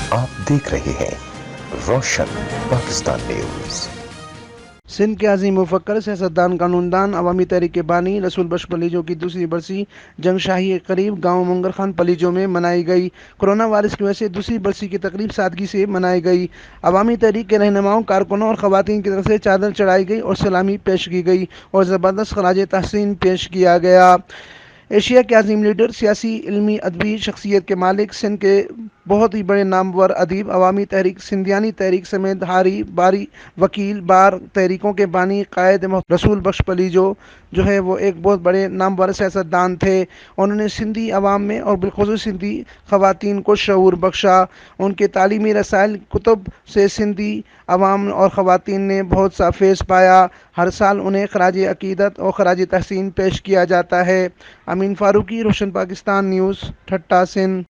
آپ دیکھ رہے ہیں روشن پاکستان نیوز۔ سندھ کے عظیم مفکر، سیاستدان، قانون دان، عوامی تحریک کے بانی رسول بخش پلیجو کی دوسری برسی جنگ شاہی کے قریب گاؤں منگر خان پلیجو میں منائی گئی۔ کورونا وائرس کی وجہ سے دوسری برسی کی تقریب سادگی سے منائی گئی۔ عوامی تحریک کے رہنماؤں، کارکنوں اور خواتین کی طرف سے چادر چڑھائی گئی اور سلامی پیش کی گئی اور زبردست خراج تحسین پیش کیا گیا۔ ایشیا کے عظیم لیڈر، سیاسی، علمی، ادبی شخصیت کے مالک، سندھ کے بہت ہی بڑے نامور ادیب، عوامی تحریک، سندھیانی تحریک سمیت ہاری باری وکیل بار تحریکوں کے بانی، قائد رسول بخش پلیجو جو ہے وہ ایک بہت بڑے نامور سیاستدان تھے۔ انہوں نے سندھی عوام میں اور بالخصوص سندھی خواتین کو شعور بخشا۔ ان کے تعلیمی رسائل کتب سے سندھی عوام اور خواتین نے بہت سا فیض پایا۔ ہر سال انہیں خراج عقیدت اور خراج تحسین پیش کیا جاتا ہے۔ امین فاروقی، روشن پاکستان نیوز، ٹھٹہ، سندھ۔